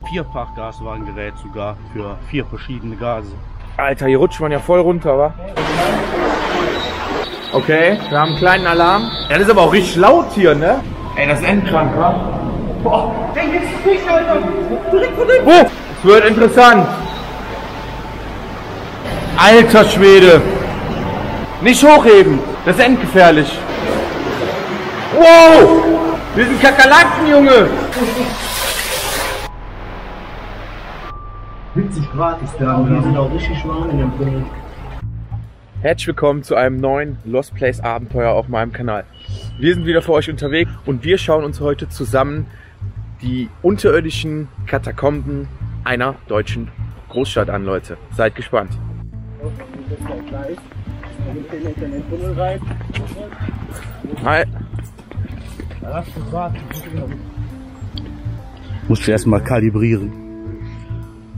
Vierfach-Gaswarngerät sogar für 4 verschiedene Gase. Alter, hier rutscht man ja voll runter, wa? Okay, wir haben einen kleinen Alarm. Ja, das ist aber auch richtig laut hier, ne? Ey, das ist endkrank, wa? Boah, ey, jetzt nicht, Alter! Direkt von dem. Oh, es wird interessant. Alter Schwede! Nicht hochheben, das ist endgefährlich. Wow! Wir sind Kakerlaken, Junge! 70 Grad ist da und wir sind auch richtig warm in dem Tunnel. Herzlich willkommen zu einem neuen Lost Place Abenteuer auf meinem Kanal. Wir sind wieder für euch unterwegs und wir schauen uns heute zusammen die unterirdischen Katakomben einer deutschen Großstadt an, Leute. Seid gespannt. Hi. Musst du erstmal kalibrieren.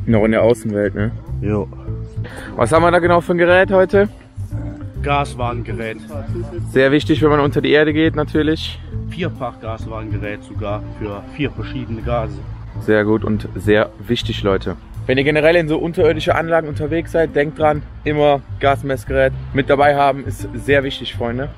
Noch in der Außenwelt, ne? Jo. Was haben wir da genau für ein Gerät heute? Gaswarngerät. Sehr wichtig, wenn man unter die Erde geht, natürlich. Vierfach-Gaswarngerät sogar für 4 verschiedene Gase. Sehr gut und sehr wichtig, Leute. Wenn ihr generell in so unterirdische Anlagen unterwegs seid, denkt dran, immer Gasmessgerät mit dabei haben, ist sehr wichtig, Freunde.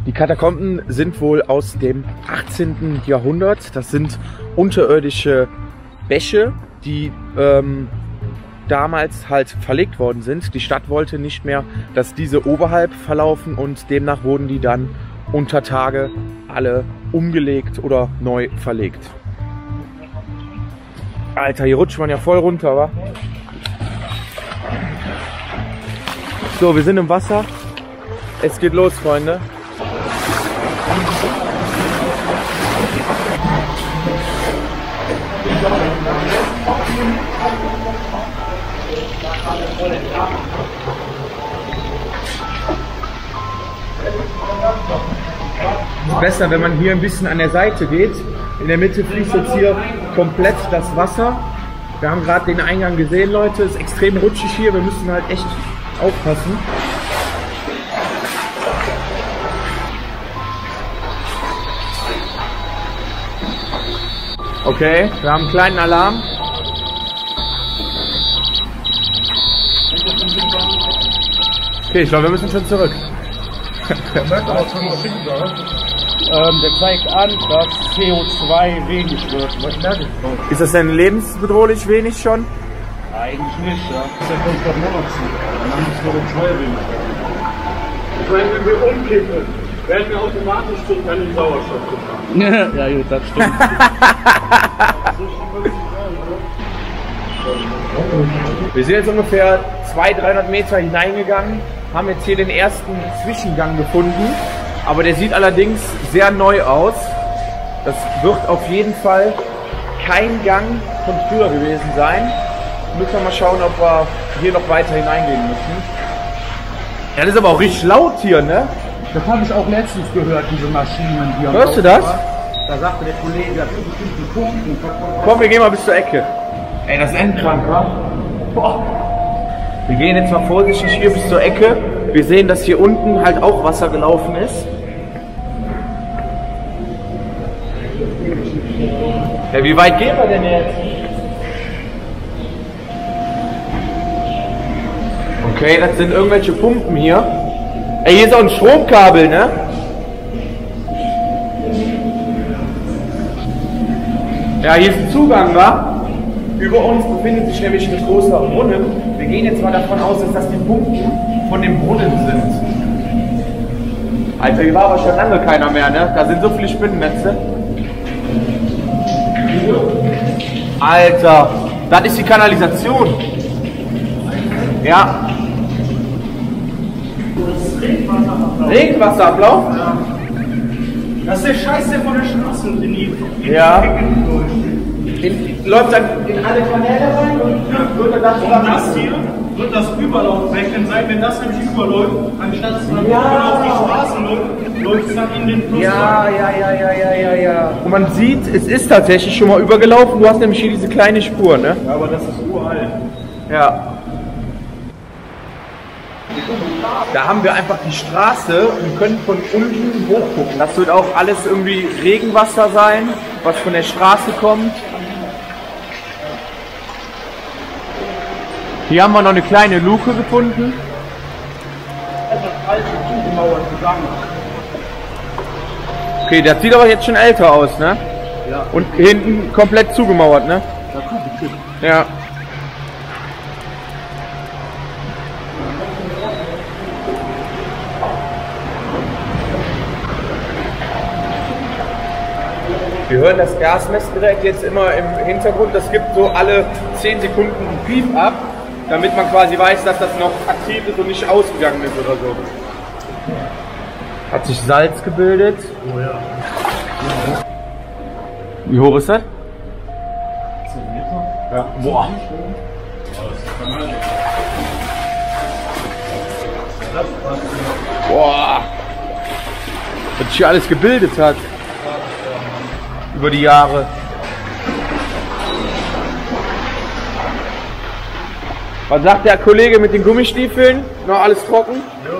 Die Katakomben sind wohl aus dem 18. Jahrhundert. Das sind unterirdische Bäche, die damals halt verlegt worden sind. Die Stadt wollte nicht mehr, dass diese oberhalb verlaufen und demnach wurden die dann unter Tage alle umgelegt oder neu verlegt. Alter, hier rutscht man ja voll runter, wa? So, wir sind im Wasser. Es geht los, Freunde. Es ist besser, wenn man hier ein bisschen an der Seite geht. In der Mitte fließt jetzt hier komplett das Wasser. Wir haben gerade den Eingang gesehen, Leute. Es ist extrem rutschig hier. Wir müssen halt echt aufpassen. Okay, wir haben einen kleinen Alarm. Okay, ich glaube, wir müssen schon zurück. Der zeigt an, dass CO2 wenig wird. Ist das denn lebensbedrohlich wenig schon? Eigentlich nicht, ja. Das ist ja Monoxid. Dann ist nur das wenig. Ich meine, wenn wir umkippen, werden wir automatisch an den Sauerstoff gebracht. Ja, gut, das stimmt. Wir sind jetzt ungefähr 200-300 Meter hineingegangen, haben jetzt hier den ersten Zwischengang gefunden, aber der sieht allerdings sehr neu aus. Das wird auf jeden Fall kein Gang von früher gewesen sein. Müssen wir mal schauen, ob wir hier noch weiter hineingehen müssen. Ja, das ist aber auch richtig laut hier, ne? Das habe ich auch letztens gehört, diese Maschinen. Die hörst du das? Da sagte der Kollege, das sind bestimmte Punkte. Komm, wir gehen mal bis zur Ecke. Ey, das ist endkrank, wa? Boah. Wir gehen jetzt mal vorsichtig hier bis zur Ecke. Wir sehen, dass hier unten halt auch Wasser gelaufen ist. Ja, wie weit gehen wir denn jetzt? Okay, das sind irgendwelche Pumpen hier. Ey, hier ist auch ein Stromkabel, ne? Ja, hier ist ein Zugang, wa? Über uns befindet sich nämlich ein großer Brunnen. Wir gehen jetzt mal davon aus, dass das die Pumpen von dem Brunnen sind. Alter, hier war aber schon lange keiner mehr, ne? Da sind so viele Spinnennetze. Alter, das ist die Kanalisation. Ja. Regenwasserablauf? Ja. Das ist der Scheiß, der von der Straße in die Ja. Läuft dann in alle Kanäle rein und wird dann das hier wird das Überlaufbecken sein. Wenn das nämlich überläuft, anstatt dass es dann auf die Straße läuft es dann in den Fluss. Ja. Und man sieht, es ist tatsächlich schon mal übergelaufen. Du hast nämlich hier diese kleine Spur, ne? Ja, aber das ist uralt. Ja. Da haben wir einfach die Straße und können von unten hochgucken. Das wird auch alles irgendwie Regenwasser sein, was von der Straße kommt. Hier haben wir noch eine kleine Luke gefunden. Okay, das sieht aber jetzt schon älter aus, ne? Ja. Und hinten komplett zugemauert, ne? Ja. Wir hören das Gasmessgerät jetzt immer im Hintergrund. Das gibt so alle 10 Sekunden ein Piep ab, damit man quasi weiß, dass das noch aktiv ist und nicht ausgegangen ist oder so. Hat sich Salz gebildet. Oh ja. Wie hoch ist das? 10 Meter? Ja. Boah. Boah. Was sich hier alles gebildet hat. Über die Jahre. Was sagt der Kollege mit den Gummistiefeln? Noch alles trocken? Ja.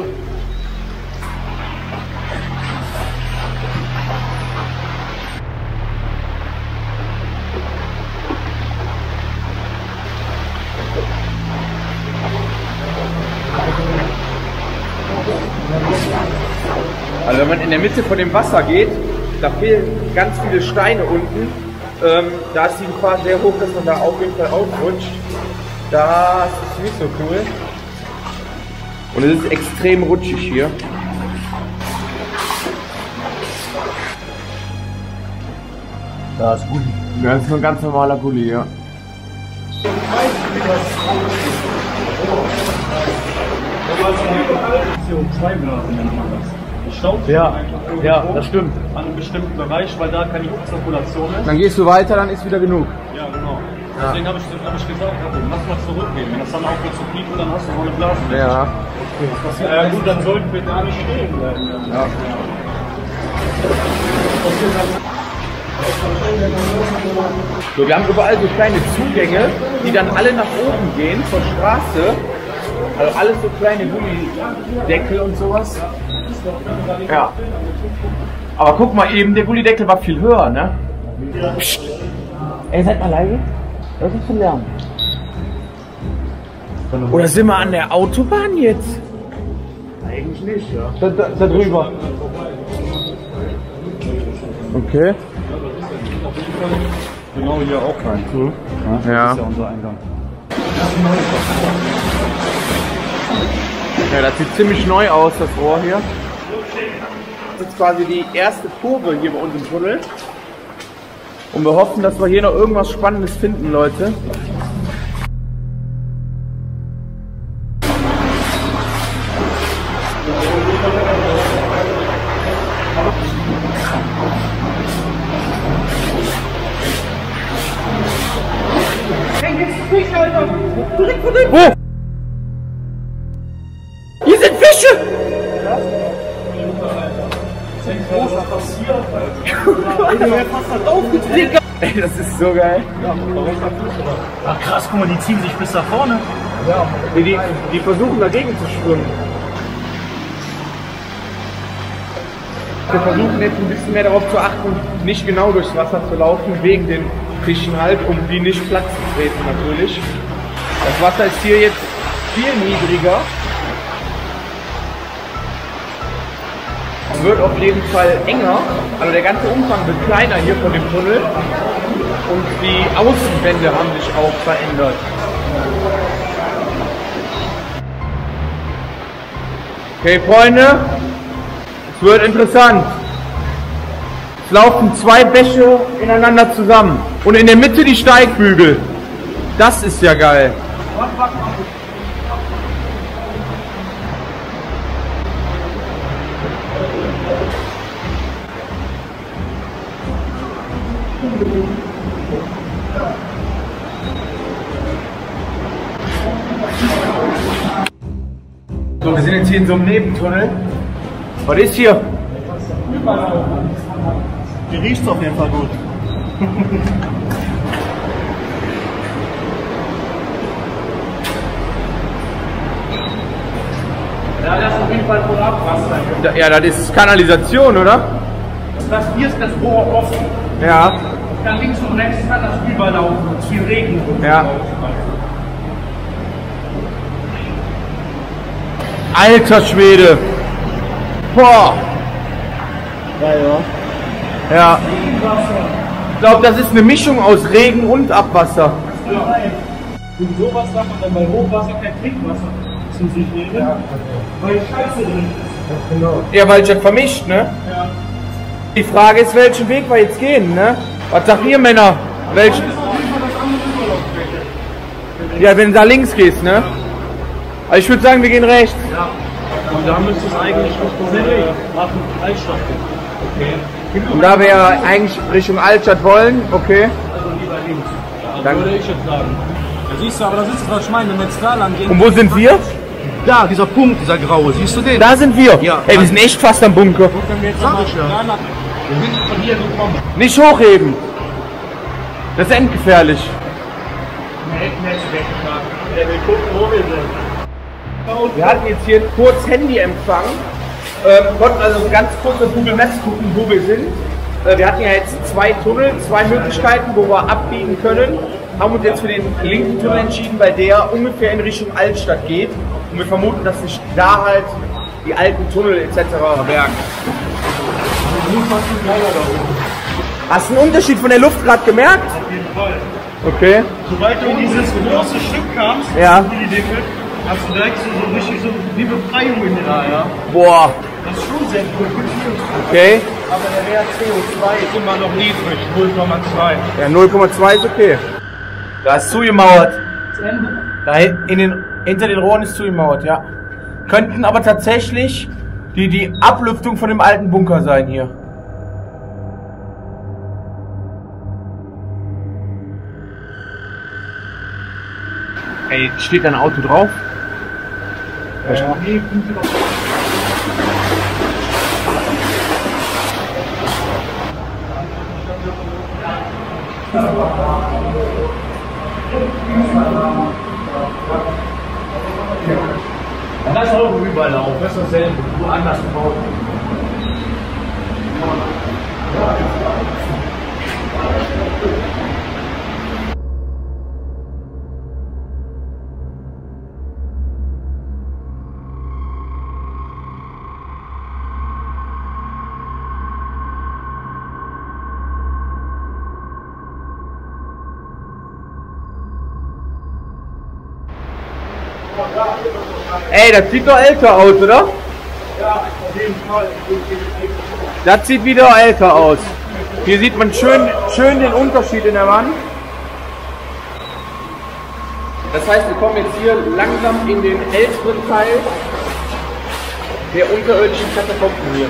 Also wenn man in der Mitte von dem Wasser geht, da fehlen ganz viele Steine unten. Da ist die Gefahr sehr hoch, dass man da auf jeden Fall ausrutscht. Das ist nicht so cool. Und es ist extrem rutschig hier. Das ist gut. Das ist ein ganz normaler Gully, ja. CO2-Blasen nennt man das. Die staut sich Ja, einfach irgendwo ja, das stimmt. an einem bestimmten Bereich, weil da keine Luftzirkulation ist. Dann gehst du weiter, dann ist wieder genug. Ja, genau. Deswegen habe ich gesagt, lass mal zurückgehen. Wenn das dann aufhört zu piepen, dann hast du so eine Blase. Ja. Ja gut, dann sollten wir da nicht stehen bleiben. Ja. So, wir haben überall so kleine Zugänge, die dann alle nach oben gehen zur Straße. Also alles so kleine Gullideckel und sowas. Ja. Aber guck mal eben, der Gullideckel war viel höher, ne? Psst. Ey, seid mal leise. Das ist zu Lärm. Oder sind wir an der Autobahn jetzt? Eigentlich nicht, ja. Da drüber. Okay. Genau hier auch rein. Ja. Das ist ja unser Eingang. Ja, das sieht ziemlich neu aus, das Rohr hier. Das ist quasi die erste Kurve hier bei uns im Tunnel. Und wir hoffen, dass wir hier noch irgendwas Spannendes finden, Leute. Wo? Hier sind Fische! Ey, das ist so geil. Ach krass, guck mal, die ziehen sich bis da vorne. Die versuchen dagegen zu schwimmen. Wir versuchen jetzt ein bisschen mehr darauf zu achten, nicht genau durchs Wasser zu laufen, wegen den Fischen halt, um die nicht Platz zu treten natürlich. Das Wasser ist hier jetzt viel niedriger. Es wird auf jeden Fall enger, also der ganze Umfang wird kleiner hier von dem Tunnel und die Außenwände haben sich auch verändert. Okay, Freunde, es wird interessant. Es laufen zwei Bäche ineinander zusammen und in der Mitte die Steigbügel. Das ist ja geil. So, wir sind jetzt hier in so einem Nebentunnel. Was ist hier? Hier riecht es auf jeden Fall gut. Ja, das ist auf jeden Fall voll Abwasser. Ja, das ist Kanalisation, oder? Das hier ist das Rohr offen. Ja. Dann links und rechts kann das überlaufen, viel Regen. Ja. Alter Schwede! Boah! Ja. Ich glaube, das ist eine Mischung aus Regen und Abwasser. Und sowas sagt man dann bei Hochwasser kein Trinkwasser. Das ist nicht Regen, weil Scheiße drin ist. Genau. Ja, weil es ja vermischt, ne? Ja. Die Frage ist, welchen Weg wir jetzt gehen, ne? Was sagt ihr Männer? Welchen? Ja, wenn du da links gehst, ne? Also ich würde sagen, wir gehen rechts. Ja. Und da müsste es eigentlich Richtung Altstadt gehen. Okay. Und da wir ja eigentlich Richtung Altstadt wollen, okay. Also lieber links. Ja, Dann würde ich jetzt sagen. Da siehst du, aber das ist was ich meine, wenn wir jetzt da lang gehen. Und wo sind wir? Da, dieser Punkt, dieser graue, siehst du den? Da sind wir. Ja. Ey, wir sind echt fast am Bunker. Wenn wir jetzt Sag ich ja. Wir sind von hier gekommen. Nicht hochheben. Das ist endgefährlich. Wir hätten jetzt weggefahren. Der will gucken, wo wir sind. Wir hatten jetzt hier kurz Handyempfang. Konnten also ganz kurz auf Google Maps gucken, wo wir sind. Wir hatten ja jetzt zwei Tunnel, zwei Möglichkeiten, wo wir abbiegen können. Haben uns jetzt für den linken Tunnel entschieden, weil der ungefähr in Richtung Altstadt geht. Und wir vermuten, dass sich da halt die alten Tunnel etc. verbergen. Hast du einen Unterschied von der Luft gerade gemerkt? Auf jeden Fall. Okay. Sobald du in dieses große Stück kamst, Ja. hast du direkt so richtig so wie Befreiung in den ja. Boah. Das ist schon sehr cool. Okay. Aber der Wert CO2 ist immer noch niedrig, 0,2. Ja, 0,2 ist okay. Da ist zugemauert. Da hinter den Rohren ist zugemauert, ja. Könnten aber tatsächlich die Ablüftung von dem alten Bunker sein hier. Ey, steht da ein Auto drauf? Ja. Das ist auch überall auf, das ist dasselbe, woanders gebaut. Ey, das sieht doch älter aus, oder? Ja, auf jeden Fall. Das sieht wieder älter aus. Hier sieht man schön den Unterschied in der Wand. Das heißt, wir kommen jetzt hier langsam in den älteren Teil der unterirdischen Katakomben hier.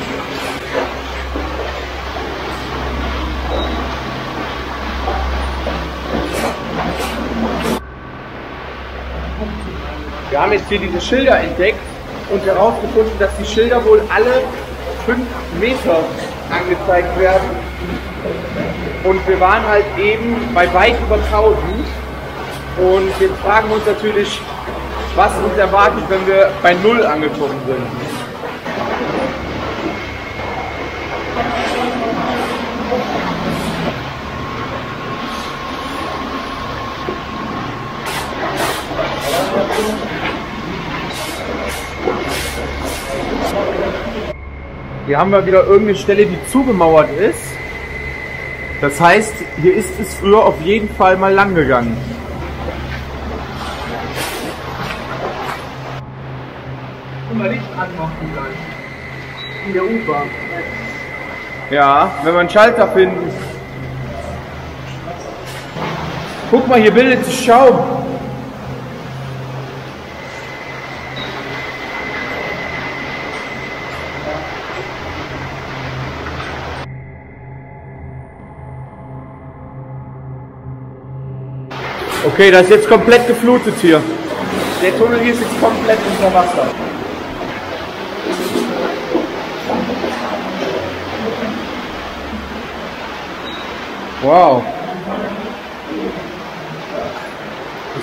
Wir haben jetzt hier diese Schilder entdeckt und herausgefunden, dass die Schilder wohl alle 5 Meter angezeigt werden. Und wir waren halt eben bei weit über 1000. Und jetzt fragen wir uns natürlich, was uns erwartet, wenn wir bei 0 angekommen sind. Hier haben wir wieder irgendeine Stelle, die zugemauert ist. Das heißt, hier ist es früher auf jeden Fall mal lang gegangen. Mal Licht anmachen gleich. In der U-Bahn. Ja, wenn wir einen Schalter finden. Guck mal, hier bildet sich Schaum. Okay, das ist jetzt komplett geflutet hier. Der Tunnel hier ist jetzt komplett unter Wasser. Wow.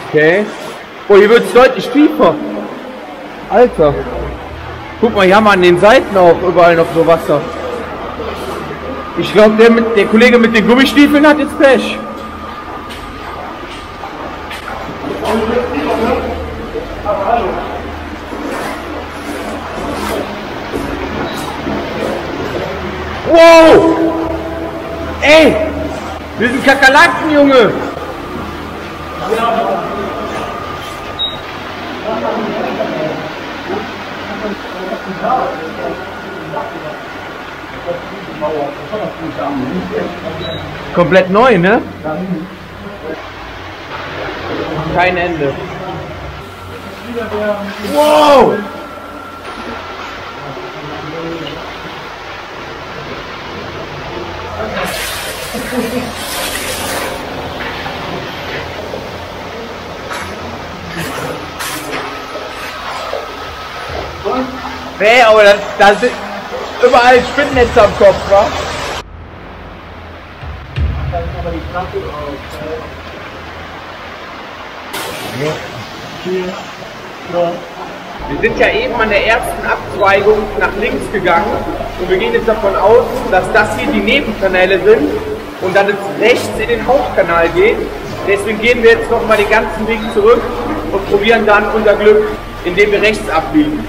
Okay. Oh, hier wird es deutlich tiefer. Alter. Guck mal, hier haben wir an den Seiten auch überall noch so Wasser. Ich glaube, der Kollege mit den Gummistiefeln hat jetzt Pech. Wow! Ey! Wir sind Kakerlaken, Junge! Komplett neu, ne? Kein Ende. Wow! Nee, aber da sind überall Spinnennetze am Kopf, wa? Da ist aber die Klappe auf. Wir sind ja eben an der ersten Abzweigung nach links gegangen und wir gehen jetzt davon aus, dass das hier die Nebenkanäle sind und dann es rechts in den Hauptkanal geht. Deswegen gehen wir jetzt noch mal den ganzen Weg zurück und probieren dann unser Glück, indem wir rechts abbiegen.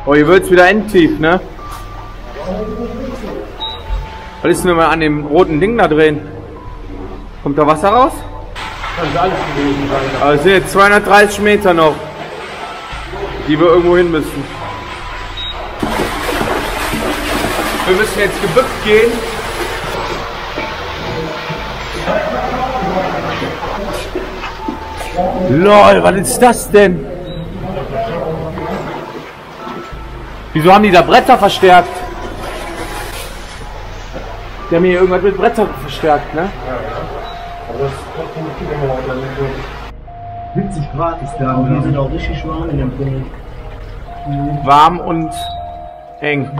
Oh, hier wird es wieder endtief, ne? Was ist denn, wenn wir an dem roten Ding da drehen? Kommt da Wasser raus? Das ist alles gewesen sein. Aber es sind jetzt 230 Meter noch, die wir irgendwo hin müssen. Wir müssen jetzt gebückt gehen. LOL, was ist das denn? Wieso haben die da Bretter verstärkt? Die haben hier irgendwas mit Bretter verstärkt, ne? Ja, ja. Aber das ist trotzdem viel immer unter 70 Grad ist da und die sind auch richtig warm in dem Pool. Warm und eng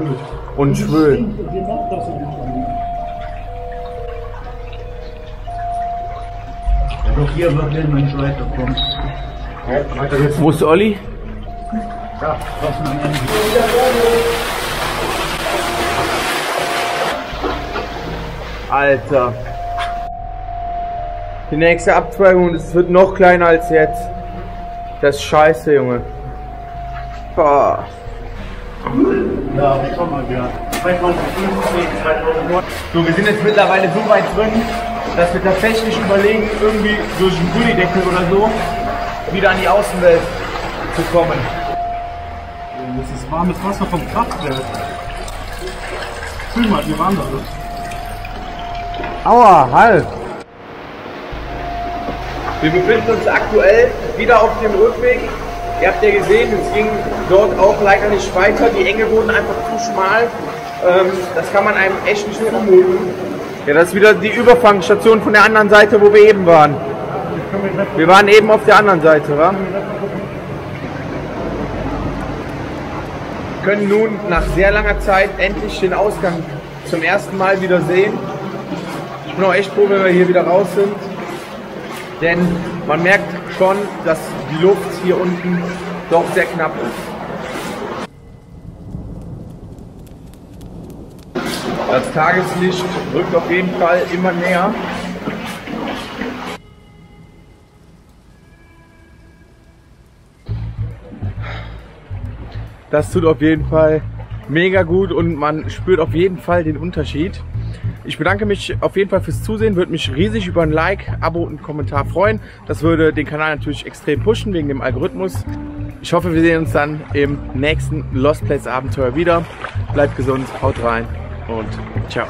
und schwül. Doch hier wird wenn man nicht weiterkommt. Wo ist Olli? Ja, draußen am Ende. Alter. Die nächste Abzweigung, das wird noch kleiner als jetzt. Das ist scheiße, Junge. Boah. Ja, schon mal wieder. 2015, 2009. So, wir sind jetzt mittlerweile so weit drin, dass wir tatsächlich überlegen, irgendwie durch einen Gullideckel oder so wieder an die Außenwelt zu kommen. Das ist warmes Wasser vom Kraftwerk. Fühl mal, wie warm das ist. Aua, halt! Wir befinden uns aktuell wieder auf dem Rückweg. Ihr habt ja gesehen, es ging dort auch leider nicht weiter. Die Enge wurden einfach zu schmal. Das kann man einem echt nicht mehr zumuten. Ja, das ist wieder die Überfangstation von der anderen Seite, wo wir eben waren. Wir waren eben auf der anderen Seite, wa? Wir können nun nach sehr langer Zeit endlich den Ausgang zum ersten Mal wieder sehen. Ich bin auch echt froh, wenn wir hier wieder raus sind. Denn man merkt schon, dass die Luft hier unten doch sehr knapp ist. Das Tageslicht rückt auf jeden Fall immer näher. Das tut auf jeden Fall mega gut und man spürt auf jeden Fall den Unterschied. Ich bedanke mich auf jeden Fall fürs Zusehen, würde mich riesig über ein Like, Abo und einen Kommentar freuen. Das würde den Kanal natürlich extrem pushen wegen dem Algorithmus. Ich hoffe, wir sehen uns dann im nächsten Lost Place Abenteuer wieder. Bleibt gesund, haut rein und ciao.